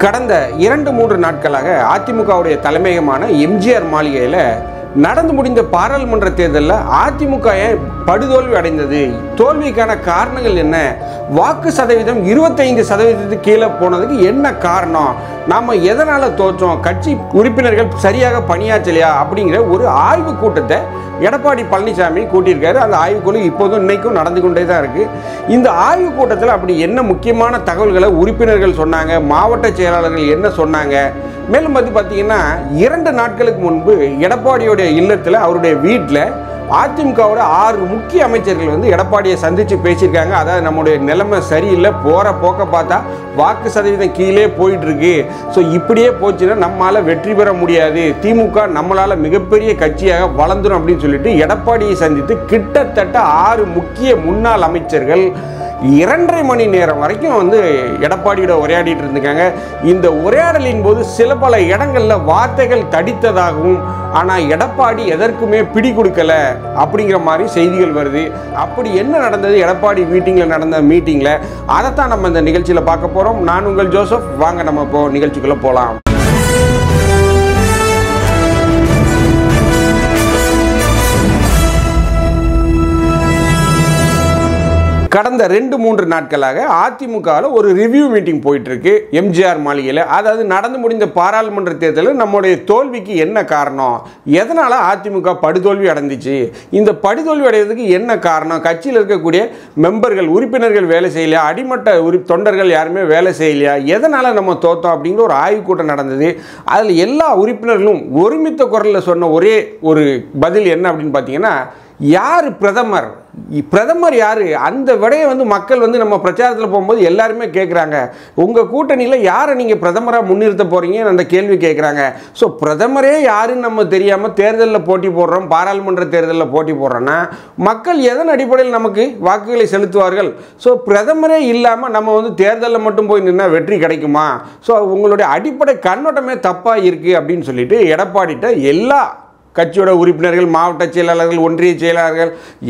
கடந்த 2-3 நாட்களாக அதிமுகவுடைய தலைமையகமான எம்ஜிஆர் மாளிகையில் நடந்து முடிந்த பாராளுமன்ற தேர்தலில் அதிமுக ஏன் படுதோல்வி அடைந்தது, தோல்விக்கான காரணங்கள் என்ன, வாக்கு சதவீதம் 25% கீழே போனதுக்கு என்ன காரணம், நாம் எதனால் தோற்றோம், கட்சி உறுப்பினர்கள் சரியாக பணியாற்றலையா அப்படிங்கிற ஒரு ஆய்வு கூட்டத்தை எடப்பாடி பழனிசாமி கூட்டியிருக்காரு. அந்த ஆய்வுக்குழு இப்போதும் இன்னைக்கும் நடந்து கொண்டே தான் இருக்கு. இந்த ஆய்வு கூட்டத்தில் அப்படி என்ன முக்கியமான தகவல்களை உறுப்பினர்கள் சொன்னாங்க, மாவட்ட செயலாளர்கள் என்ன சொன்னாங்க, மேலும் பார்த்தீங்கன்னா 2 நாட்களுக்கு முன்பு எடப்பாடியோடைய இல்லத்தில் அவருடைய வீட்டில் அதிமுகவோட 6 முக்கிய அமைச்சர்கள் எடப்பாடியை சந்தித்து பேசியிருக்காங்க. அதாவது நம்முடைய நிலைமை சரியில்லை, போகிற போக்க பார்த்தா வாக்கு சதவீதம் கீழே போயிட்டு இருக்கு, ஸோ இப்படியே போச்சுன்னா நம்மளால் வெற்றி பெற முடியாது, திமுக நம்மளால் மிகப்பெரிய கட்சியாக வளர்ந்துடும் அப்படின்னு சொல்லிட்டு எடப்பாடியை சந்தித்து கிட்டத்தட்ட 6 முக்கிய முன்னாள் அமைச்சர்கள் 2.5 மணி நேரம் வரைக்கும் எடப்பாடியோட உரையாடிட்டு இருந்திருக்காங்க. இந்த உரையாடலின் போது சில பல இடங்களில் வார்த்தைகள் தடித்ததாகவும், ஆனால் எடப்பாடி எதற்குமே பிடி கொடுக்கல அப்படிங்கிற மாதிரி செய்திகள் வருது. அப்படி என்ன நடந்தது எடப்பாடி நடந்த மீட்டிங்கில், அதைத்தான் நம்ம இந்த நிகழ்ச்சியில் பார்க்க போகிறோம். நான் உங்கள் ஜோசப். வாங்க நம்ம இப்போ நிகழ்ச்சிக்குள்ளே போகலாம். கடந்த 2-3 நாட்களாக அதிமுகவில் ஒரு ரிவ்யூ மீட்டிங் போயிட்டு இருக்கு எம்ஜிஆர் மாளிகையில். அதாவது நடந்து முடிந்த பாராளுமன்ற தேர்தலில் நம்முடைய தோல்விக்கு என்ன காரணம், எதனால் அதிமுக படுதோல்வி அடைந்துச்சு, இந்த படுதோல்வி அடைவதற்கு என்ன காரணம், கட்சியில் இருக்கக்கூடிய மெம்பர்கள் உறுப்பினர்கள் வேலை செய்யலையா, அடிமட்ட தொண்டர்கள் யாருமே வேலை செய்யலையா, எதனால் நம்ம தோத்தோம் அப்படிங்கிற ஒரு ஆய்வு கூட்டம் நடந்தது. அதில் எல்லா உறுப்பினர்களும் ஒருமித்த குரலில் சொன்ன ஒரே ஒரு பதில் என்ன அப்படின்னு பார்த்தீங்கன்னா, யார் பிரதமர் யார், அந்த விடையை மக்கள் நம்ம பிரச்சாரத்தில் போகும்போது எல்லாருமே கேட்குறாங்க. உங்கள் கூட்டணியில் யாரை நீங்கள் பிரதமராக முன்னிறுத்த போகிறீங்கன்னு அந்த கேள்வி கேட்குறாங்க. ஸோ பிரதமரே யாருன்னு நம்ம தெரியாமல் தேர்தலில் போட்டி போடுறோம், பாராளுமன்ற தேர்தலில் போட்டி போடுறோன்னா மக்கள் எதன் அடிப்படையில் நமக்கு வாக்குகளை செலுத்துவார்கள்? ஸோ பிரதமரே இல்லாமல் நம்ம தேர்தலில் மட்டும் போய் நின்னா வெற்றி கிடைக்குமா? ஸோ உங்களுடைய அடிப்படை கண்ணோட்டமே தப்பாக இருக்குது அப்படின்னு சொல்லிட்டு எடப்பாடிட்ட எல்லா கட்சியோட உறுப்பினர்கள், மாவட்ட செயலாளர்கள், ஒன்றிய செயலாளர்கள்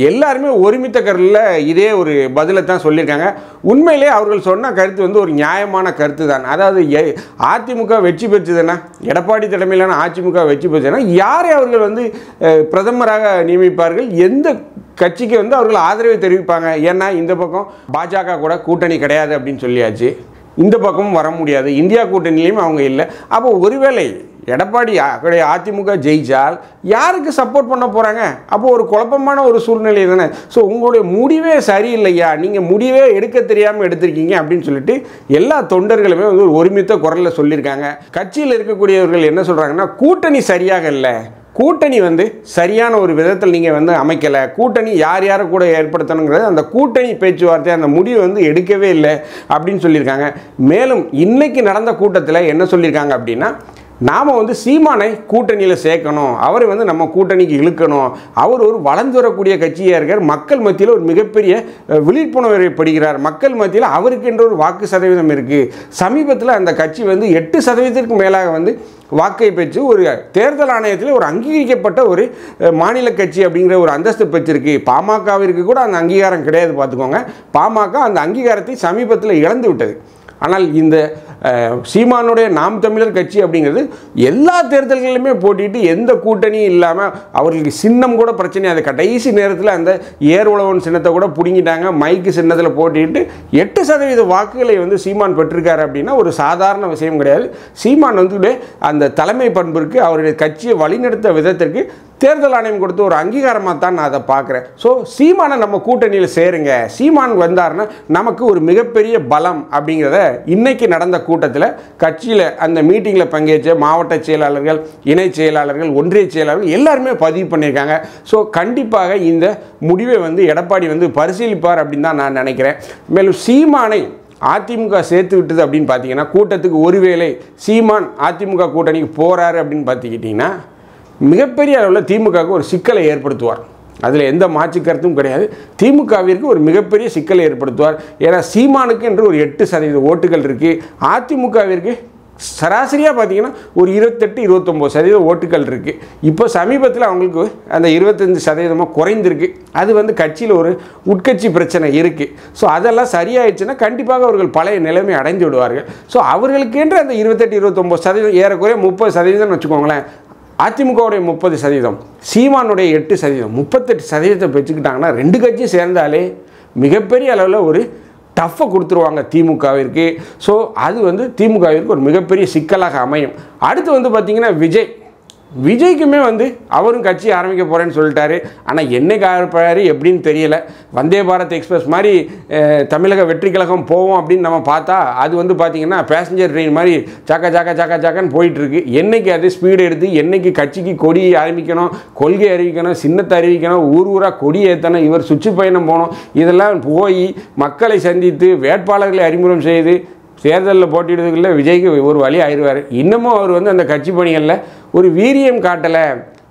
எல்லாருமே ஒருமித்த கருத்தில் இதே ஒரு பதிலை தான் சொல்லியிருக்காங்க. உண்மையிலே அவர்கள் சொன்ன கருத்து ஒரு நியாயமான கருத்து தான். அதாவது அதிமுக வெற்றி பெற்றதுன்னா, எடப்பாடி தலைமையிலான அதிமுக வெற்றி பெற்றதுன்னா யாரை அவர்கள் பிரதமராக நியமிப்பார்கள், எந்த கட்சிக்கு அவர்கள் ஆதரவை தெரிவிப்பாங்க? ஏன்னா இந்த பக்கம் பாஜக கூட கூட்டணி கிடையாது அப்படின்னு சொல்லியாச்சு, இந்த பக்கமும் வர முடியாது, இந்தியா கூட்டணியிலையும் அவங்க இல்லை. அப்போ ஒருவேளை எடப்பாடி அதிமுக ஜெயிச்சால் யாருக்கு சப்போர்ட் பண்ண போகிறாங்க? அப்போது ஒரு குழப்பமான ஒரு சூழ்நிலை தானே. ஸோ உங்களுடைய முடிவே சரியில்லையா, நீங்கள் முடிவே எடுக்க தெரியாமல் எடுத்திருக்கீங்க அப்படின்னு சொல்லிட்டு எல்லா தொண்டர்களுமே ஒரு ஒருமித்த குரலில் சொல்லியிருக்காங்க. கட்சியில் இருக்கக்கூடியவர்கள் என்ன சொல்கிறாங்கன்னா, கூட்டணி சரியாக இல்லை, கூட்டணி சரியான ஒரு விதத்தில் நீங்கள் அமைக்கலை, கூட்டணி யார் யாரை கூட ஏற்படுத்தணுங்கிறது அந்த கூட்டணி பேச்சுவார்த்தை அந்த முடிவு எடுக்கவே இல்லை அப்படின்னு சொல்லியிருக்காங்க. மேலும் இன்னைக்கு நடந்த கூட்டத்தில் என்ன சொல்லியிருக்காங்க அப்படின்னா, நாம் சீமானை கூட்டணியில் சேர்க்கணும், அவரை நம்ம கூட்டணிக்கு இழுக்கணும், அவர் ஒரு வளர்ந்து வரக்கூடிய கட்சியாக இருக்கார், மக்கள் மத்தியில் ஒரு மிகப்பெரிய விழிப்புணர்வு ஏற்படுகிறார், மக்கள் மத்தியில் அவருக்கு என்ற ஒரு வாக்கு சதவீதம் இருக்குது. சமீபத்தில் அந்த கட்சி 8% மேலாக வாக்கை பெற்று ஒரு தேர்தல் ஆணையத்தில் ஒரு அங்கீகரிக்கப்பட்ட ஒரு மாநில கட்சி அப்படிங்கிற ஒரு அந்தஸ்து பெற்றிருக்கு. பாமகவிற்கு கூட அந்த அங்கீகாரம் கிடையாது, பார்த்துக்கோங்க. பாமக அந்த அங்கீகாரத்தை சமீபத்தில் இழந்து விட்டது. ஆனால் இந்த சீமானுடைய நாம் தமிழர் கட்சி அப்படிங்கிறது எல்லா தேர்தல்களிலுமே போட்டிட்டு எந்த கூட்டணியும் இல்லாமல் அவர்களுக்கு சின்னம் கூட பிரச்சனை. அது கடைசி நேரத்தில் அந்த ஏர் உழவன் சின்னத்தை கூட பிடுங்கிட்டாங்க, மைக்கு சின்னத்தில் போட்டிட்டு 8% வாக்குகளை சீமான் பெற்றிருக்காரு அப்படின்னா ஒரு சாதாரண விஷயம் கிடையாது. சீமான் அந்த தலைமை பண்பிற்கு, அவருடைய கட்சியை வழிநடத்த விதத்திற்கு தேர்தல் ஆணையம் கொடுத்து ஒரு அங்கீகாரமாக தான் நான் அதை பார்க்குறேன். ஸோ சீமானை நம்ம கூட்டணியில் சேருங்க, சீமான் வந்தார்னா நமக்கு ஒரு மிகப்பெரிய பலம் அப்படிங்கிறத இன்னைக்கு நடந்த கூட்டத்தில் கட்சியில் அந்த மீட்டிங்கில் பங்கேற்ற மாவட்ட செயலாளர்கள், இணை செயலாளர்கள், ஒன்றிய செயலாளர்கள் எல்லாருமே பதிவு பண்ணியிருக்காங்க. ஸோ கண்டிப்பாக இந்த முடிவை எடப்பாடி பரிசீலிப்பார் அப்படின்னு தான் நான் நினைக்கிறேன். மேலும் சீமானை அதிமுக சேர்த்து விட்டது அப்படின்னு பார்த்தீங்கன்னா, கூட்டத்துக்கு ஒருவேளை சீமான் அதிமுக கூட்டணிக்கு போகிறாரு அப்படின்னு பார்த்துக்கிட்டிங்கன்னா மிகப்பெரிய அளவில் திமுகவுக்கு ஒரு சிக்கலை ஏற்படுத்துவார். அதில் எந்த மாற்று கருத்தும் கிடையாது. திமுகவிற்கு ஒரு மிகப்பெரிய சிக்கலை ஏற்படுத்துவார். ஏன்னா சீமானுக்கு என்று ஒரு 8% ஓட்டுகள் இருக்குது, அதிமுகவிற்கு சராசரியாக பார்த்தீங்கன்னா ஒரு 28-29% ஓட்டுகள் இருக்குது. இப்போ சமீபத்தில் அவங்களுக்கு அந்த 25% குறைந்திருக்கு. அது வந்து கட்சியில் ஒரு உட்கட்சி பிரச்சனை இருக்குது. ஸோ அதெல்லாம் சரியாயிடுச்சுன்னா கண்டிப்பாக அவர்கள் பழைய நிலைமை அடைந்து விடுவார்கள். ஸோ அவர்களுக்கென்று அந்த 28-29% ஏறக்குறைய 30% வச்சுக்கோங்களேன். அதிமுகவுடைய 30%, சீமானுடைய 8%, 38% வச்சுக்கிட்டாங்கன்னா 2 கட்சியும் சேர்ந்தாலே மிகப்பெரிய அளவில் ஒரு டஃப்பை கொடுத்துருவாங்க திமுகவிற்கு. ஸோ அது வந்து திமுகவிற்கு ஒரு மிகப்பெரிய சிக்கலாக அமையும். அடுத்து வந்து பார்த்திங்கன்னா விஜய்க்குமே வந்து அவரும் கட்சி ஆரம்பிக்க போகிறேன்னு சொல்லிட்டாரு. ஆனால் என்னைக்கு ஆரம்பிப்பாரு எப்படின்னு தெரியல. வந்தே பாரத் எக்ஸ்பிரஸ் மாதிரி தமிழக வெற்றி கழகம் போவோம் அப்படின்னு நம்ம பார்த்தா அது வந்து பார்த்திங்கன்னா பேசஞ்சர் ட்ரெயின் மாதிரி சாக்கான்னு போயிட்டுருக்கு. என்றைக்கு அது ஸ்பீடு எடுத்து என்றைக்கு கட்சிக்கு கொடி ஆரம்பிக்கணும், கொள்கை அறிவிக்கணும், சின்னத்தை அறிவிக்கணும், ஊராக கொடி ஏற்றணும், இவர் சுற்றுப்பயணம் போகணும், இதெல்லாம் போய் மக்களை சந்தித்து வேட்பாளர்களை அறிமுகம் செய்து தேர்தலில் போட்டியிடுறதுக்குள்ள விஜய்க்கு ஒரு வழி ஆயிடுவார். இன்னமும் அவர் வந்து அந்த கட்சி பணிகளில் ஒரு வீரியம் காட்டலை,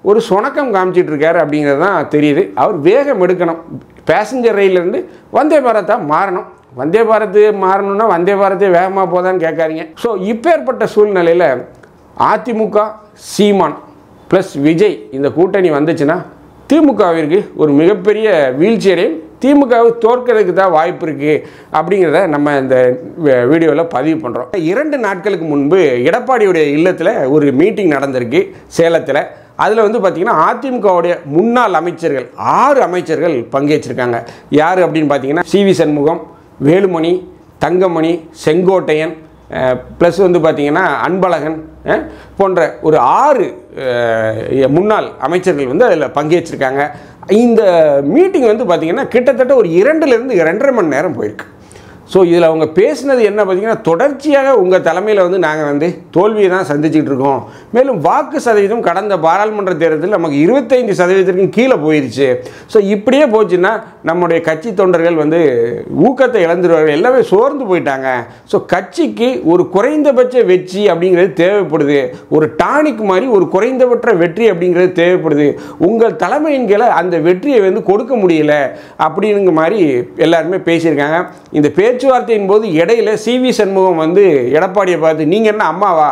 ஒரு சுணக்கம் காமிச்சிட்ருக்காரு அப்படிங்கிறது தான் தெரியுது. அவர் வேகம் எடுக்கணும். பேசஞ்சர் ரயிலிருந்து வந்தே பாரத்தாக மாறணும். வந்தே பாரத் மாறணும்னா வந்தே பாரத்தே வேகமாக போதான்னு கேட்காதீங்க. ஸோ இப்போ ஏற்பட்ட சூழ்நிலையில் அதிமுக, சீமான் ப்ளஸ் விஜய் இந்த கூட்டணி வந்துச்சுன்னா திமுகவிற்கு ஒரு மிகப்பெரிய வீழ்ச்சியடையும். திமுகவை தோற்கிறதுக்கு தான் வாய்ப்பு இருக்குது அப்படிங்கிறத நம்ம இந்த வீடியோவில் பதிவு பண்ணுறோம். 2 நாட்களுக்கு முன்பு எடப்பாடியுடைய இல்லத்தில் ஒரு மீட்டிங் நடந்திருக்கு சேலத்தில். அதில் வந்து பார்த்திங்கன்னா அதிமுகவுடைய முன்னாள் அமைச்சர்கள் 6 அமைச்சர்கள் பங்கேற்றிருக்காங்க. யார் அப்படின்னு பார்த்தீங்கன்னா சிவி சண்முகம், வேலுமணி, தங்கமணி, செங்கோட்டையன் ப்ளஸ் வந்து பார்த்திங்கன்னா அன்பழகன் போன்ற ஒரு 6 முன்னாள் அமைச்சர்கள் வந்து அதில் பங்கேற்றிருக்காங்க. இந்த மீட்டிங் வந்து பார்த்திங்கன்னா கிட்டத்தட்ட ஒரு 2லேருந்து 2.5 மணி நேரம் போயிருக்கு. ஸோ இதில் அவங்க பேசினது என்ன பார்த்திங்கன்னா, தொடர்ச்சியாக உங்கள் தலைமையில் வந்து நாங்கள் வந்து தோல்வியை தான் சந்திச்சுக்கிட்டு இருக்கோம். மேலும் வாக்கு சதவீதம் கடந்த பாராளுமன்ற தேர்தலில் நமக்கு 25% கீழே போயிடுச்சு. ஸோ இப்படியே போச்சுன்னா நம்முடைய கட்சி தொண்டர்கள் வந்து ஊக்கத்தை இழந்துருவார்கள், எல்லாமே சோர்ந்து போயிட்டாங்க. ஸோ கட்சிக்கு ஒரு குறைந்தபட்ச வெற்றி அப்படிங்கிறது தேவைப்படுது. ஒரு டானிக் மாதிரி ஒரு குறைந்தபட்ச வெற்றி அப்படிங்கிறது தேவைப்படுது. உங்கள் தலைமையின் கீழே அந்த வெற்றியை வந்து கொடுக்க முடியல அப்படிங்கிற மாதிரி எல்லாருமே பேசியிருக்காங்க. இந்த பேச்சுவார்த்தையின் போது இடையில சிவி சண்முகம் வந்து எடப்பாடியை பார்த்து, நீங்கள் என்ன அம்மாவா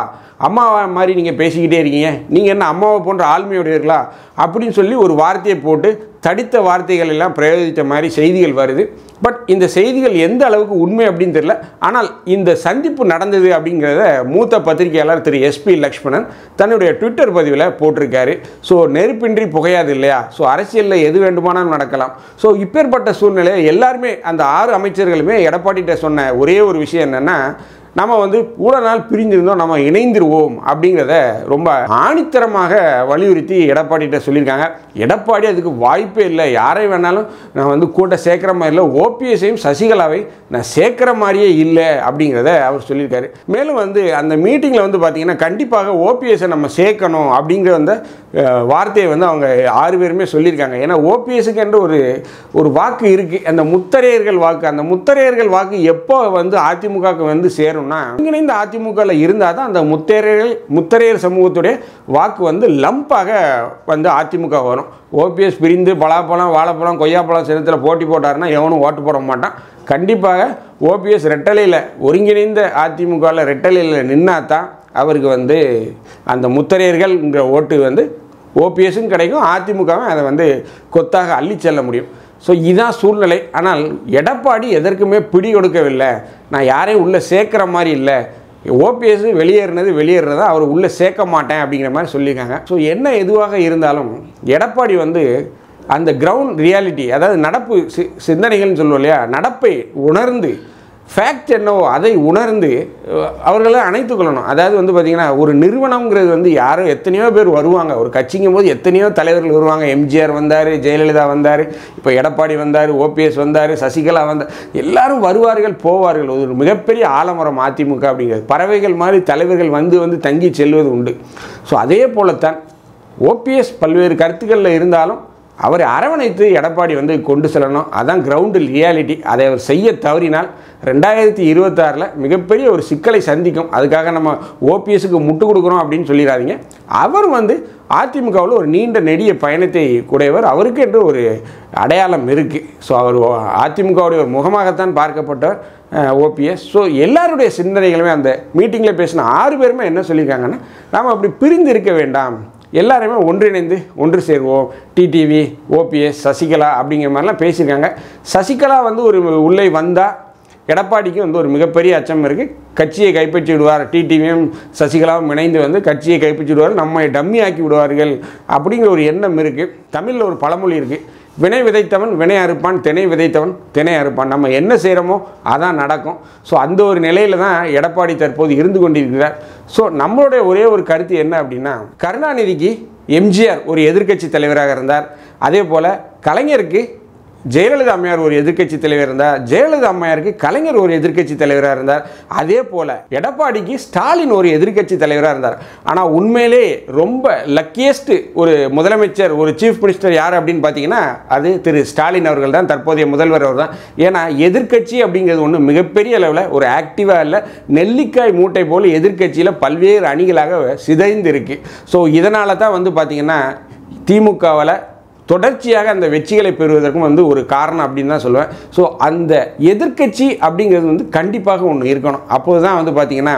மாதிரி நீங்கள் பேசிக்கிட்டே இருக்கீங்க, நீங்கள் என்ன அம்மாவை போன்ற ஆளுமையுடையவர்களா அப்படின்னு சொல்லி ஒரு வார்த்தையை போட்டு தடித்த வார்த்தைகள் எல்லாம் பிரயோகித்த மாதிரி செய்திகள் வருது. பட் இந்த செய்திகள் எந்த அளவுக்கு உண்மை அப்படின்னு தெரியல. ஆனால் இந்த சந்திப்பு நடந்தது அப்படிங்கிறத மூத்த பத்திரிகையாளர் திரு SP லக்ஷ்மணன் தன்னுடைய ட்விட்டர் பதிவில் போட்டிருக்காரு. ஸோ நெருப்பின்றி புகையாது இல்லையா? ஸோ அரசியலில் எது வேண்டுமானாலும் நடக்கலாம். ஸோ இப்பேற்பட்ட சூழ்நிலையை எல்லாருமே அந்த 6 அமைச்சர்களுமே எடப்பாடிகிட்ட சொன்ன ஒரே ஒரு விஷயம் என்னென்னா, நம்ம வந்து இவ்வளோ நாள் பிரிஞ்சிருந்தோம், நம்ம இணைந்துருவோம் அப்படிங்கிறத ரொம்ப ஆணித்தரமாக வலியுறுத்தி எடப்பாடிகிட்ட சொல்லியிருக்காங்க. எடப்பாடி அதுக்கு வாய்ப்பே இல்லை, யாரை வேணாலும் நான் வந்து கூட்ட சேர்க்குற மாதிரி இல்லை, ஓபிஎஸ்ஸையும் சசிகலாவை நான் சேர்க்குற மாதிரியே இல்லை அப்படிங்கிறத அவர் சொல்லியிருக்காரு. மேலும் வந்து அந்த மீட்டிங்கில் வந்து பார்த்திங்கன்னா கண்டிப்பாக ஓபிஎஸ்ஸை நம்ம சேர்க்கணும் அப்படிங்கிற அந்த வார்த்தையை வந்து அவங்க 6 பேருமே சொல்லியிருக்காங்க. ஏன்னா ஓபிஎஸ்ஸுக்கு என்று ஒரு வாக்கு இருக்குது, அந்த முத்தரையர்கள் வாக்கு. அந்த முத்தரையர்கள் வாக்கு எப்போ வந்து அதிமுகவுக்கு வந்து சேரும், ஒருங்கிணைந்த அதிமுகவில் இருந்தால் தான் அந்த முத்தரையர் சமூகத்துடைய வாக்கு வந்து லம்பாக வந்து அதிமுக வரும். ஓபிஎஸ் பிரிந்து பலாப்பழம், வாழைப்பழம், கொய்யாப்பழம் சின்னத்தில் போட்டி போட்டாருன்னா எவனும் ஓட்டு போட மாட்டான். கண்டிப்பாக ஓபிஎஸ் ரெட்டலையில் ஒருங்கிணைந்த அதிமுகவில் ரெட்டலையில் நின்னா தான் அவருக்கு வந்து அந்த முத்தரையர்கள்ங்கிற ஓட்டு வந்து ஓபிஎஸும் கிடைக்கும், அதிமுகவும் அதை வந்து கொத்தாக அள்ளி செல்ல முடியும். ஸோ இதுதான் சூழ்நிலை. ஆனால் எடப்பாடி எதற்குமே பிடி கொடுக்கவில்லை. நான் யாரையும் உள்ளே சேர்க்குற மாதிரி இல்லை, ஓபிஎஸ் வெளியேறினதா அவர் உள்ளே சேர்க்க மாட்டேன் அப்படிங்கிற மாதிரி சொல்லியிருக்காங்க. ஸோ என்ன எதுவாக இருந்தாலும் எடப்பாடி வந்து அந்த கிரவுண்ட் ரியாலிட்டி, அதாவது நடப்பு சிந்தனைகள்னு சொல்லுவோம் இல்லையா, நடப்பை உணர்ந்து ஃபேக்ட் என்னவோ அதை உணர்ந்து அவர்களை அணைத்துக் கொள்ளணும். அதாவது வந்து பார்த்திங்கன்னா ஒரு நிறுவனங்கிறது வந்து யாரோ எத்தனையோ பேர் வருவாங்க, ஒரு கட்சிங்கும் போது எத்தனையோ தலைவர்கள் வருவாங்க. எம்ஜிஆர் வந்தார், ஜெயலலிதா வந்தார், இப்போ எடப்பாடி வந்தார், ஓபிஎஸ் வந்தார், சசிகலா வந்தார், எல்லாரும் வருவார்கள் போவார்கள். ஒரு மிகப்பெரிய ஆலமரம் அதிமுக அப்படிங்கிறது. பறவைகள் மாதிரி தலைவர்கள் வந்து தங்கி செல்வது உண்டு. ஸோ அதே போலத்தான் ஓபிஎஸ் பல்வேறு கருத்துக்களில் இருந்தாலும் அவரை அரவணைத்து எடப்பாடி வந்து கொண்டு செல்லணும். அதான் கிரவுண்டு ரியாலிட்டி. அதை அவர் செய்ய தவறினால் 2026 மிகப்பெரிய ஒரு சிக்கலை சந்திக்கும். அதுக்காக நம்ம ஓபிஎஸ்க்கு முட்டு கொடுக்குறோம் அப்படின்னு சொல்லிடாதீங்க. அவர் வந்து அதிமுகவில் ஒரு நீண்ட நெடிய பயணத்தை கூடையவர், அவருக்கு என்று ஒரு அடையாளம் இருக்குது. ஸோ அவர் அதிமுகவுடைய ஒரு முகமாகத்தான் பார்க்கப்பட்டவர். ஓபிஎஸ். ஸோ எல்லாருடைய சிந்தனைகளுமே அந்த மீட்டிங்கில் பேசின 6 பேருமே என்ன சொல்லியிருக்காங்கன்னா, நாம் அப்படி பிரிந்து இருக்க வேண்டாம், எல்லாருமே ஒன்றிணைந்து ஒன்று சேருவோம், டிடிவி, ஓபிஎஸ், சசிகலா அப்படிங்கிற மாதிரிலாம் பேசியிருக்காங்க. சசிகலா வந்து ஒரு உள்ளே வந்தால் எடப்பாடிக்கு வந்து ஒரு மிகப்பெரிய அச்சம் இருக்குது, கட்சியை கைப்பற்றி விடுவார், டிடிவியும் சசிகலாவும் இணைந்து வந்து கட்சியை கைப்பற்றி விடுவார், நம்மை டம்மி ஆக்கி விடுவார்கள் அப்படிங்கிற ஒரு எண்ணம் இருக்குது. தமிழில் ஒரு பழமொழி இருக்குது, வினை விதைத்தவன் வினை அறுப்பான், திணை விதைத்தவன் திணை அறுப்பான். நம்ம என்ன செய்கிறோமோ அதான் நடக்கும். ஸோ அந்த ஒரு நிலையில் தான் எடப்பாடி தற்போது இருந்து கொண்டிருக்கிறார். ஸோ நம்மளுடைய ஒரே ஒரு கருத்து என்ன அப்படின்னா, கருணாநிதிக்கு எம்ஜிஆர் ஒரு எதிர்க்கட்சி தலைவராக இருந்தார், அதே போல் கலைஞருக்கு ஜெயலலிதா அம்மையார் ஒரு எதிர்க்கட்சி தலைவர் இருந்தார், ஜெயலலிதா அம்மையாருக்கு கலைஞர் ஒரு எதிர்க்கட்சி தலைவராக இருந்தார், அதே போல் எடப்பாடிக்கு ஸ்டாலின் ஒரு எதிர்க்கட்சி தலைவராக இருந்தார். ஆனால் உண்மையிலே ரொம்ப லக்கியஸ்ட் ஒரு முதலமைச்சர், ஒரு சீஃப் மினிஸ்டர் யார் அப்படின்னு பார்த்தீங்கன்னா அது திரு ஸ்டாலின் அவர்கள் தான், தற்போதைய முதல்வர் அவர் தான். ஏன்னா எதிர்க்கட்சி அப்படிங்கிறது ஒன்று மிகப்பெரிய அளவில் ஒரு ஆக்டிவாக இல்லை, நெல்லிக்காய் மூட்டை போல் எதிர்க்கட்சியில் பல்வேறு அணிகளாக சிதைந்து இருக்குது. ஸோ இதனால தான் வந்து பார்த்திங்கன்னா திமுகவில் தொடர்ச்சியாக அந்த வெற்றிகளை பெறுவதற்கும் வந்து ஒரு காரணம் அப்படின்னு தான் சொல்லுவேன். ஸோ அந்த எதிர்க்கட்சி அப்படிங்கிறது வந்து கண்டிப்பாக ஒன்று இருக்கணும். அப்போது தான் வந்து பார்த்திங்கன்னா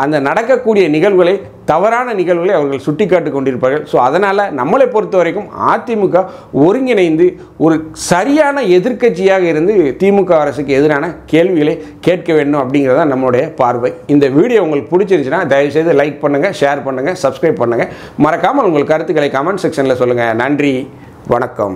அந்த நடக்கக்கூடிய நிகழ்வுகளை, தவறான நிகழ்வுகளை அவர்கள் சுட்டி காட்டி கொண்டிருப்பார்கள். ஸோ அதனால் நம்மளை பொறுத்த வரைக்கும் அதிமுக ஒருங்கிணைந்து ஒரு சரியான எதிர்க்கட்சியாக இருந்து திமுக அரசுக்கு எதிரான கேள்விகளை கேட்க வேண்டும் அப்படிங்கிறது தான் நம்மளுடைய பார்வை. இந்த வீடியோ உங்களுக்கு பிடிச்சிருந்துச்சுன்னா தயவுசெய்து லைக் பண்ணுங்கள், ஷேர் பண்ணுங்கள், சப்ஸ்கிரைப் பண்ணுங்கள். மறக்காமல் உங்கள் கருத்துக்களை கமெண்ட் செக்ஷனில் சொல்லுங்கள். நன்றி, வணக்கம்.